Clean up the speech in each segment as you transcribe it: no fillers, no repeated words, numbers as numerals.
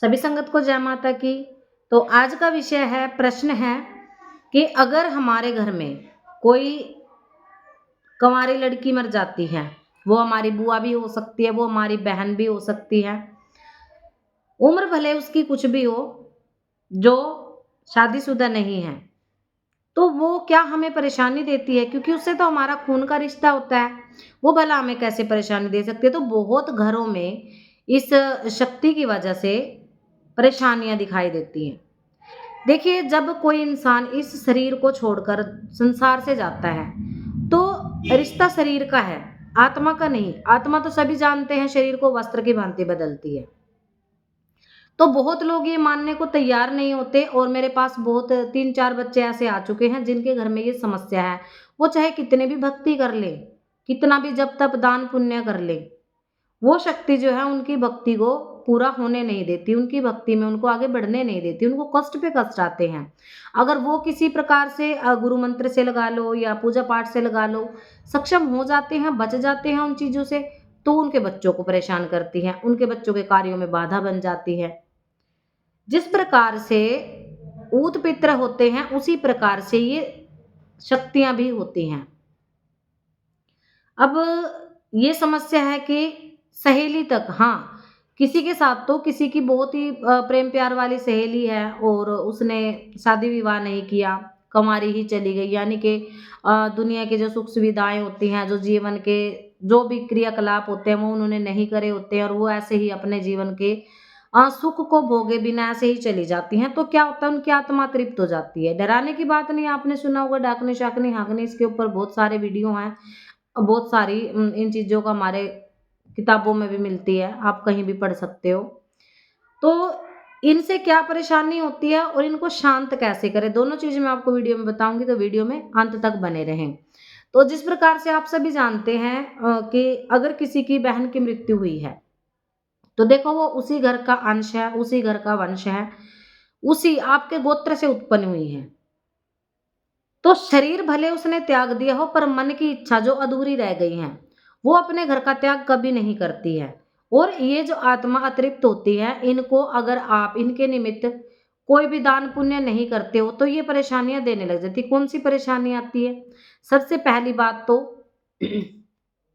सभी संगत को जय माता की। तो आज का विषय है, प्रश्न है कि अगर हमारे घर में कोई कंवारी लड़की मर जाती है, वो हमारी बुआ भी हो सकती है, वो हमारी बहन भी हो सकती है, उम्र भले उसकी कुछ भी हो, जो शादीशुदा नहीं है, तो वो क्या हमें परेशानी देती है? क्योंकि उससे तो हमारा खून का रिश्ता होता है, वो भला हमें कैसे परेशानी दे सकती है? तो बहुत घरों में इस शक्ति की वजह से परेशानियां दिखाई देती हैं। देखिए, जब कोई इंसान इस शरीर को छोड़कर संसार से जाता है, तो रिश्ता शरीर का है, आत्मा का नहीं। आत्मा तो सभी जानते हैं शरीर को वस्त्र की भांति बदलती है। तो बहुत लोग ये मानने को तैयार नहीं होते, और मेरे पास बहुत 3-4 बच्चे ऐसे आ चुके हैं जिनके घर में ये समस्या है। वो चाहे कितने भी भक्ति कर ले, कितना भी जप तप दान पुण्य कर ले, वो शक्ति जो है उनकी भक्ति को पूरा होने नहीं देती, उनकी भक्ति में उनको आगे बढ़ने नहीं देती, उनको कष्ट पे कष्ट आते हैं। अगर वो किसी प्रकार से गुरु मंत्र से लगा लो या पूजा पाठ से लगा लो, सक्षम हो जाते हैं, बच जाते हैं उन चीज़ों से, तो उनके बच्चों को परेशान करती हैं, उनके बच्चों के कार्यों में बाधा बन जाती है। जिस प्रकार से ऊत पित्र होते हैं, उसी प्रकार से ये शक्तियाँ भी होती हैं। अब ये समस्या है कि सहेली तक, हाँ, किसी के साथ तो किसी की बहुत ही प्रेम प्यार वाली सहेली है और उसने शादी विवाह नहीं किया, कंवारी ही चली गई, यानी कि दुनिया की जो सुख सुविधाएँ होती हैं, जो जीवन के जो भी क्रियाकलाप होते हैं, वो उन्होंने नहीं करे होते हैं, और वो ऐसे ही अपने जीवन के सुख को भोगे बिना ऐसे ही चली जाती हैं। तो क्या होता है, उनकी आत्मा तृप्त हो जाती है। डराने की बात नहीं, आपने सुना होगा डाकनी-शाकनी, हाँकनी, इसके ऊपर बहुत सारे वीडियो हैं। बहुत सारी इन चीज़ों का हमारे किताबों में भी मिलती है, आप कहीं भी पढ़ सकते हो। तो इनसे क्या परेशानी होती है और इनको शांत कैसे करें, दोनों चीज़ मैं आपको वीडियो में बताऊँगी, तो वीडियो में अंत तक बने रहें। तो जिस प्रकार से आप सभी जानते हैं कि अगर किसी की बहन की मृत्यु हुई है, तो देखो वो उसी घर का अंश है, उसी घर का वंश है, उसी आपके गोत्र से उत्पन्न हुई है। तो शरीर भले उसने त्याग दिया हो, पर मन की इच्छा जो अधूरी रह गई है, वो अपने घर का त्याग कभी नहीं करती है। और ये जो आत्मा अतृप्त होती है, इनको अगर आप इनके निमित्त कोई भी दान पुण्य नहीं करते हो, तो ये परेशानियां देने लग जाती। कौन सी परेशानी आती है? सबसे पहली बात तो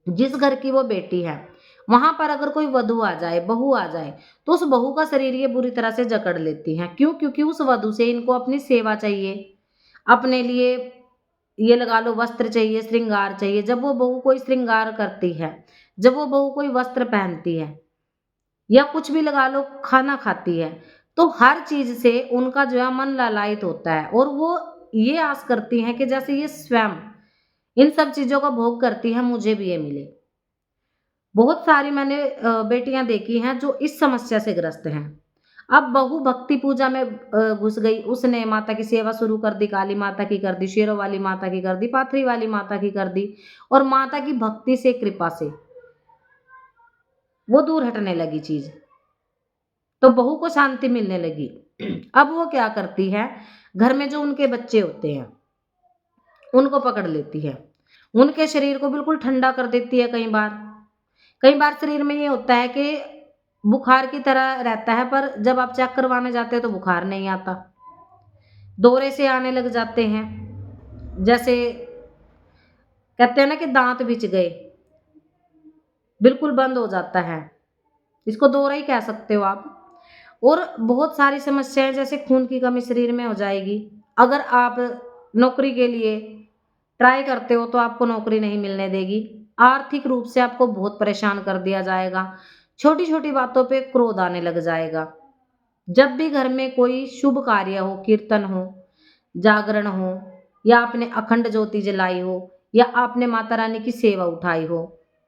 जिस घर की वो बेटी है, वहां पर अगर कोई वधू आ जाए, बहू आ जाए, तो उस बहू का शरीर ये बुरी तरह से जकड़ लेती हैं। क्यों? क्योंकि उस वधू से इनको अपनी सेवा चाहिए, अपने लिए ये लगा लो वस्त्र चाहिए, श्रृंगार चाहिए। जब वो बहू कोई श्रृंगार करती है, जब वो बहू कोई वस्त्र पहनती है या कुछ भी लगा लो खाना खाती है, तो हर चीज़ से उनका जो है मन लालायित होता है, और वो ये आस करती हैं कि जैसे ये स्वयं इन सब चीज़ों का भोग करती है, मुझे भी ये मिले। बहुत सारी मैंने बेटियाँ देखी हैं जो इस समस्या से ग्रस्त हैं। अब बहू भक्ति पूजा में घुस गई, उसने माता की सेवा शुरू कर दी, काली माता की कर दी, शेरों वाली माता की कर दी, पाथरी वाली माता की कर दी, और माता की भक्ति से, कृपा से वो दूर हटने लगी चीज़, तो बहू को शांति मिलने लगी। अब वो क्या करती है, घर में जो उनके बच्चे होते हैं, उनको पकड़ लेती है, उनके शरीर को बिल्कुल ठंडा कर देती है कई बार। कई बार शरीर में ये होता है कि बुखार की तरह रहता है, पर जब आप चेक करवाने जाते हो तो बुखार नहीं आता। दौरे से आने लग जाते हैं। जैसे कहते हैं ना कि दाँत बिछ गए, बिल्कुल बंद हो जाता है। इसको दौरा ही कह सकते हो आप। और बहुत सारी समस्याएँ, जैसे खून की कमी शरीर में हो जाएगी। अगर आप नौकरी के लिए ट्राई करते हो तो आपको नौकरी नहीं मिलने देगी। आर्थिक रूप से आपको बहुत परेशान कर दिया जाएगा। छोटी-छोटी बातों पे क्रोध आने लग जाएगा। जब भी घर में कोई शुभ कार्य हो, कीर्तन हो, जागरण हो, या आपने अखंड ज्योति जलाई हो, या आपने माता रानी की सेवा उठाई हो,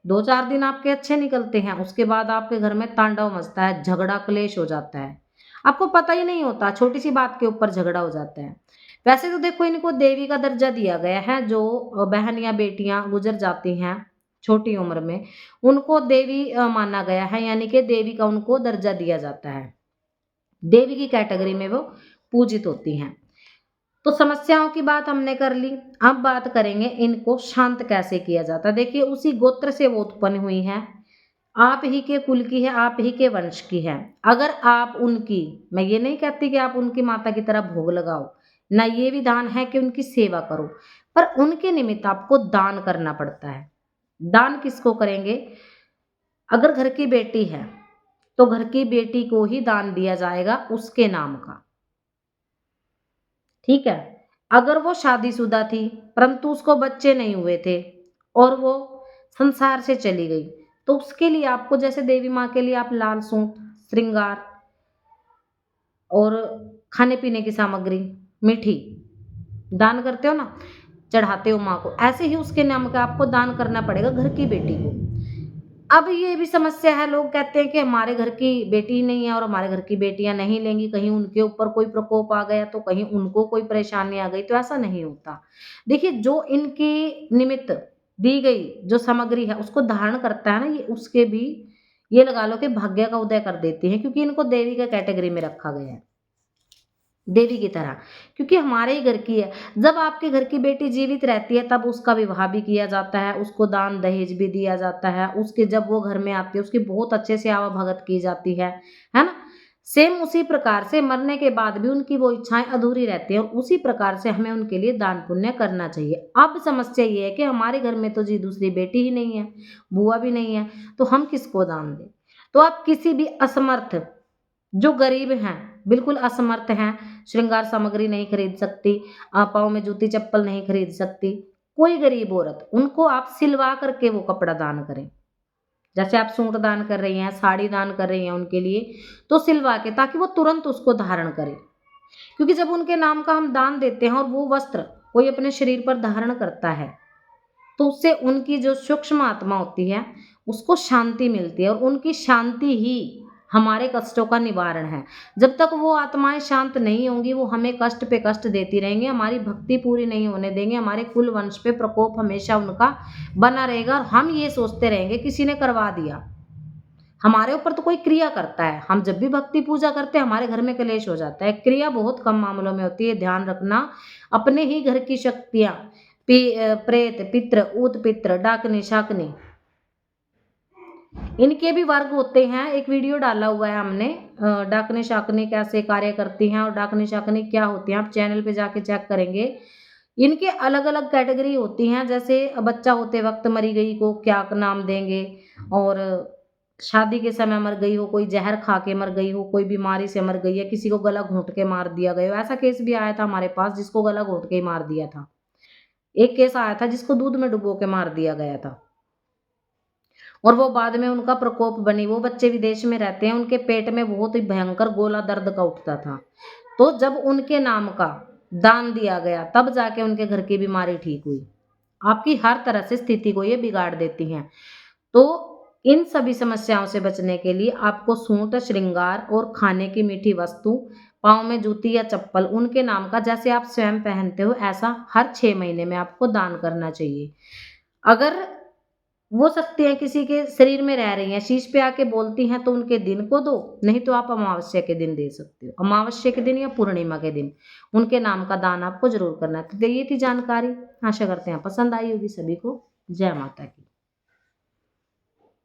2-4 दिन आपके अच्छे निकलते हैं, उसके बाद आपके घर में तांडव मचता है, झगड़ा क्लेश हो जाता है। आपको पता ही नहीं होता, छोटी-सी बात के ऊपर झगड़ा हो जाता है। वैसे तो देखो, इनको देवी का दर्जा दिया गया है, जो बहन या बेटियाँ गुज़र जाती हैं छोटी उम्र में, उनको देवी माना गया है, यानी कि देवी का उनको दर्जा दिया जाता है। देवी की कैटेगरी में वो पूजित होती हैं। तो समस्याओं की बात हमने कर ली। अब बात करेंगे इनको शांत कैसे किया जाता है। देखिए, उसी गोत्र से वो उत्पन्न हुई हैं। आप ही के कुल की है, आप ही के वंश की है। अगर आप उनकी, मैं ये नहीं कहती कि आप उनकी माता की तरह भोग लगाओ, ना ये विधान है कि उनकी सेवा करो, पर उनके निमित्त आपको दान करना पड़ता है। दान किसको करेंगे? अगर घर की बेटी है, तो घर की बेटी को ही दान दिया जाएगा उसके नाम का, ठीक है? अगर वो शादीशुदा थी, परंतु उसको बच्चे नहीं हुए थे और वो संसार से चली गई, तो उसके लिए आपको, जैसे देवी माँ के लिए आप लाल सूट, श्रृंगार और खाने-पीने की सामग्री, मीठी दान करते हो ना, चढ़ाते हो माँ को, ऐसे ही उसके नाम का आपको दान करना पड़ेगा घर की बेटी को। अब ये भी समस्या है, लोग कहते हैं कि हमारे घर की बेटी ही नहीं है और हमारे घर की बेटियाँ नहीं लेंगी, कहीं उनके ऊपर कोई प्रकोप आ गया तो कहीं उनको कोई परेशानी आ गई, तो ऐसा नहीं होता। देखिए, जो इनके निमित्त दी गई जो सामग्री है उसको धारण करता है ना, ये उसके भी, ये लगा लो कि भाग्य का उदय कर देती हैं, क्योंकि इनको देवी का कैटेगरी में रखा गया है। देवी की तरह, क्योंकि हमारे ही घर की है। जब आपके घर की बेटी जीवित रहती है तब उसका विवाह भी किया जाता है, उसको दान दहेज भी दिया जाता है, उसके जब वो घर में आती है उसकी बहुत अच्छे से आवा-भगत की जाती है ना? सेम उसी प्रकार से मरने के बाद भी उनकी वो इच्छाएँ अधूरी रहती हैं और उसी प्रकार से हमें उनके लिए दान पुण्य करना चाहिए। अब समस्या ये है कि हमारे घर में तो जी दूसरी बेटी ही नहीं है, बुआ भी नहीं है, तो हम किसको दान दें? तो आप किसी भी असमर्थ, जो गरीब हैं, बिल्कुल असमर्थ हैं, श्रृंगार सामग्री नहीं खरीद सकती, पाँव में जूती-चप्पल नहीं खरीद सकती, कोई गरीब औरत, उनको आप सिलवा करके वो कपड़ा दान करें। जैसे आप सूट दान कर रही हैं, साड़ी दान कर रही हैं उनके लिए, तो सिलवा के, ताकि वो तुरंत उसको धारण करें। क्योंकि जब उनके नाम का हम दान देते हैं और वो वस्त्र कोई अपने शरीर पर धारण करता है, तो उससे उनकी जो सूक्ष्म आत्मा होती है, उसको शांति मिलती है और उनकी शांति ही हमारे कष्टों का निवारण है। जब तक वो आत्माएँ शांत नहीं होंगी, वो हमें कष्ट पे कष्ट देती रहेंगी, हमारी भक्ति पूरी नहीं होने देंगे, हमारे कुल वंश पे प्रकोप हमेशा उनका बना रहेगा और हम ये सोचते रहेंगे किसी ने करवा दिया। हमारे ऊपर तो कोई क्रिया करता है, हम जब भी भक्ति पूजा करते हैं हमारे घर में कलेश हो जाता है। क्रिया बहुत कम मामलों में होती है, ध्यान रखना। अपने ही घर की शक्तियाँ, प्रेत, पितृ, ऊत पितृ, डाकनी, शाकनी, इनके भी वर्ग होते हैं। एक वीडियो डाला हुआ है हमने, डाकनी शाकनी कैसे कार्य करती हैं और डाकनी शाकनी क्या होती हैं, आप चैनल पे जाके चेक करेंगे। इनके अलग-अलग कैटेगरी होती हैं, जैसे बच्चा होते वक़्त मरी गई को क्या नाम देंगे, और शादी के समय मर गई हो, कोई ज़हर खा के मर गई हो, कोई बीमारी से मर गई है, किसी को गला घोंट के मार दिया गया हो। ऐसा केस भी आया था हमारे पास जिसको गला घोंट के ही मार दिया था। एक केस आया था जिसको दूध में डुबो के मार दिया गया था। और वो बाद में उनका प्रकोप बनी, वो बच्चे विदेश में रहते हैं, उनके पेट में बहुत ही भयंकर गोला दर्द का उठता था। तो जब उनके नाम का दान दिया गया तब जाके उनके घर की बीमारी ठीक हुई। आपकी हर तरह से स्थिति को ये बिगाड़ देती हैं। तो इन सभी समस्याओं से बचने के लिए आपको सूंट, श्रृंगार और खाने की मीठी वस्तु, पाँव में जूती या चप्पल उनके नाम का, जैसे आप स्वयं पहनते हो ऐसा हर 6 महीने में आपको दान करना चाहिए। अगर वो शक्तियाँ किसी के शरीर में रह रही हैं, शीश पे आके बोलती हैं, तो उनके दिन को दो, नहीं तो आप अमावस्या के दिन दे सकते हो। अमावस्या के दिन या पूर्णिमा के दिन उनके नाम का दान आपको ज़रूर करना है। तो ये थी जानकारी, आशा करते हैं पसंद आई होगी सभी को। जय माता की।